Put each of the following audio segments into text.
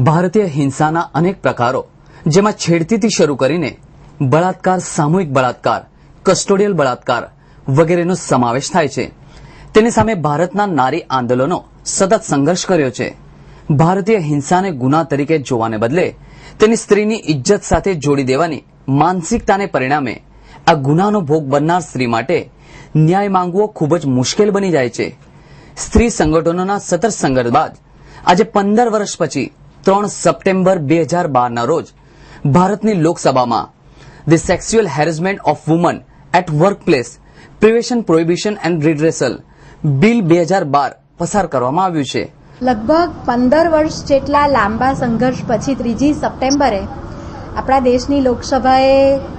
ભારતીય હિંસાના અનેક પ્રકારો, જેમાં છેડતીથી શરૂ કરીને બળાત્કાર, સામૂહિક બળાત્કાર, કસ્ટોડિયલ બળાત્કાર વગેરેનો સમાવેશ થાય છે. તેની સામે ભારતના નારી આંદોલનો સતત સંઘર્ષ કર્યો છે. ભારતીય હિંસાને ગુના તરીકે જોવાને બદલે તેની સ્ત્રીની ઇજ્જત સાથે જોડી દેવાની માનસિકતાને પરિણામે આ ગુનાનો ભોગ બનનાર સ્ત્રી માટે ન્યાય માંગવો ખૂબ જ મુશ્કેલ બની જાય છે. સ્ત્રી સંગઠનોના સતત સંઘર્ષ બાદ આજે 15 વર્ષ પછી 3 સપ્ટેમ્બર 2012ના રોજ ભારતની લોકસભામાં the sexual harassment of woman at workplace prevention, prohibition and redressal bill 2012 પસાર કરવામાં આવ્યું છે. લગભગ 15 વર્ષ જેટલા લાંબા સંઘર્ષ પછી 3 સપ્ટેમ્બરે આપણા દેશની લોકસભાએ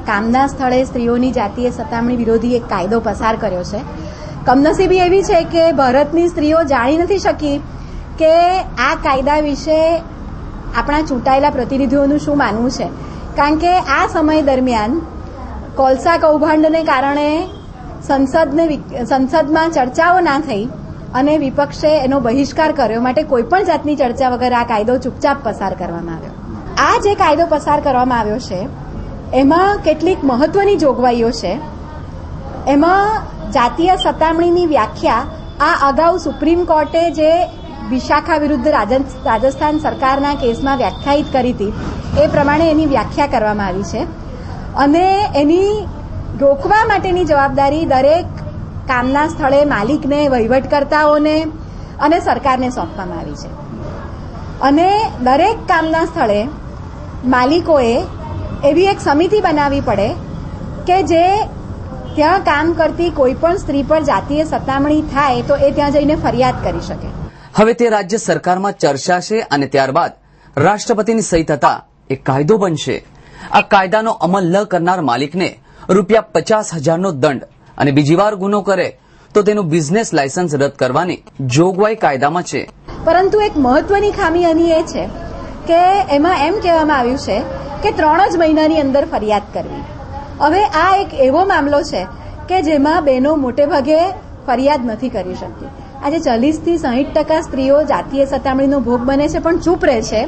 કામના સ્થળે સ્ત્રીઓની જાતીય સતામણી વિરોધી એક કાયદો પસાર કર્યો છે. કમનસીબી એવી છે કે ભારતની સ્ત્રીઓ જાણી નથી શકી કે આ કાયદા વિશે આપણા ચૂંટાયેલા પ્રતિનિધિઓનું શું માનવું છે, કારણ કે આ સમય દરમિયાન કોલસા કૌભાંડને કારણે સંસદમાં ચર્ચાઓ ના થઈ અને વિપક્ષે એનો બહિષ્કાર કર્યો, માટે કોઈપણ જાતની ચર્ચા વગર આ કાયદો ચૂપચાપ પસાર કરવામાં આવ્યો. આ જે કાયદો પસાર કરવામાં આવ્યો છે એમાં કેટલીક મહત્વની જોગવાઈઓ છે. એમાં જાતીય સતામણીની વ્યાખ્યા આ અગાઉ સુપ્રીમ કોર્ટે જે વિશાખા વિરુદ્ધ રાજસ્થાન સરકારના કેસમાં વ્યાખ્યાયિત કરી હતી એ પ્રમાણે એની વ્યાખ્યા કરવામાં આવી છે અને એની રોકવા માટેની જવાબદારી દરેક કામના સ્થળે માલિકને, વહીવટકર્તાઓને અને સરકારને સોંપવામાં આવી છે. અને દરેક કામના સ્થળે માલિકોએ એવી એક સમિતિ બનાવવી પડે કે જે ત્યાં કામ કરતી કોઈ પણ સ્ત્રી પર જાતીય સતામણી થાય તો એ ત્યાં જઈને ફરિયાદ કરી શકે. હવે તે રાજ્ય સરકારમાં ચર્ચાશે અને ત્યારબાદ રાષ્ટ્રપતિની સહી થતા એક કાયદો બનશે. આ કાયદાનો અમલ ન કરનાર માલિકને ₹50,000નો દંડ અને બીજી વાર ગુનો કરે તો તેનું બિઝનેસ લાયસન્સ રદ કરવાની જોગવાઈ કાયદામાં છે. પરંતુ એક મહત્વની ખામી આની એ છે કે એમાં એમ કહેવામાં આવ્યું છે કે 3 જ મહિનાની અંદર ફરિયાદ કરવી. હવે આ એક એવો મામલો છે કે જેમાં બહેનો મોટે ભાગે ફરિયાદ નથી કરી શકતી. આજે 40થી 60% સ્ત્રીઓ જાતીય સતામણીનો ભોગ બને છે પણ ચૂપ રહે છે,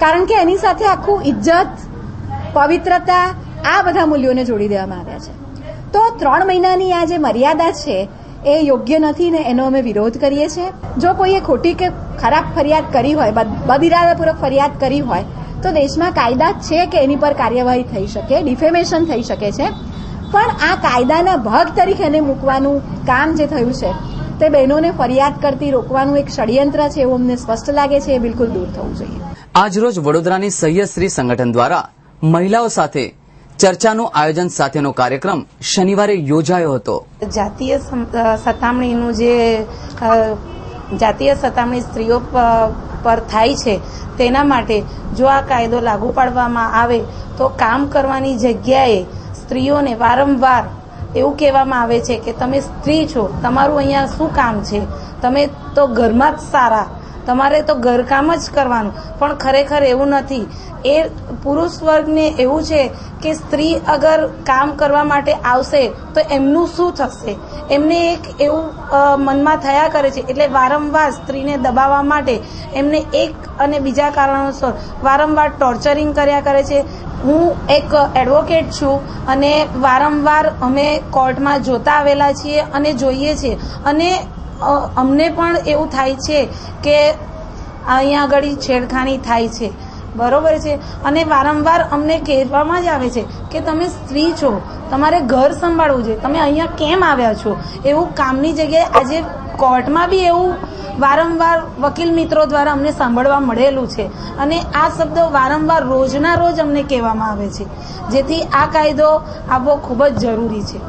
કારણ કે એની સાથે આખું ઇજ્જત, પવિત્રતા, આ બધા મૂલ્યોને જોડી દેવામાં આવ્યા છે. તો 3 મહિનાની આ જે મર્યાદા છે એ યોગ્ય નથી ને એનો અમે વિરોધ કરીએ છીએ. જો કોઈએ ખોટી કે ખરાબ ફરિયાદ કરી હોય, બદઇરાદાપૂર્વક ફરિયાદ કરી હોય તો દેશમાં કાયદા છે કે એની પર કાર્યવાહી થઈ શકે, ડિફેમેશન થઈ શકે છે. પણ આ કાયદાના ભાગ તરીકે એને મૂકવાનું કામ જે થયું છે તે બહેનોને ફરિયાદ કરતી રોકવાનું એક ષડયંત્ર છે એવું અમને સ્પષ્ટ લાગે છે. એ બિલકુલ દૂર થવું જોઈએ. આજરોજ વડોદરાની સહ્ય સ્ત્રી સંગઠન દ્વારા મહિલાઓ સાથે ચર્ચાનું આયોજન સાથેનો કાર્યક્રમ શનિવારે યોજાયો હતો. જાતીય સતામણી સ્ત્રીઓ પર થાય છે તેના માટે જો આ કાયદો લાગુ પાડવામાં આવે તો કામ કરવાની જગ્યાએ સ્ત્રીઓને વારંવાર એવું કહેવામાં આવે છે કે તમે સ્ત્રી છો, તમારું અહીંયા શું કામ છે, તમે તો ઘરમાં જ સારા, તમારે તો ઘરકામ જ કરવાનું. પણ ખરેખર એવું નથી. એ પુરુષ વર્ગને એવું છે કે સ્ત્રી અગર કામ કરવા માટે આવશે તો એમનું શું થશે, એમને એક એવું મનમાં થયા કરે છે. એટલે વારંવાર સ્ત્રીને દબાવવા માટે એમને એક અને બીજા કારણોસર વારંવાર ટોર્ચરિંગ કર્યા કરે છે. હું એક એડવોકેટ છું અને વારંવાર અમે કોર્ટમાં જોતા આવેલા છીએ અને જોઈએ છીએ અને અમને પણ એવું થાય છે કે અહીંયા આગળ છેડખાની થાય છે, બરોબર છે. અને વારંવાર અમને કહેવામાં જ આવે છે કે તમે સ્ત્રી છો, તમારે ઘર સંભાળવું જોઈએ, તમે અહીંયા કેમ આવ્યા છો. એવું કામની જગ્યાએ આજે કોર્ટમાં બી એવું વારંવાર વકીલ મિત્રો દ્વારા અમને સાંભળવા મળેલું છે અને આ શબ્દો વારંવાર રોજના રોજ અમને કહેવામાં આવે છે, જેથી આ કાયદો આવવો ખૂબ જ જરૂરી છે.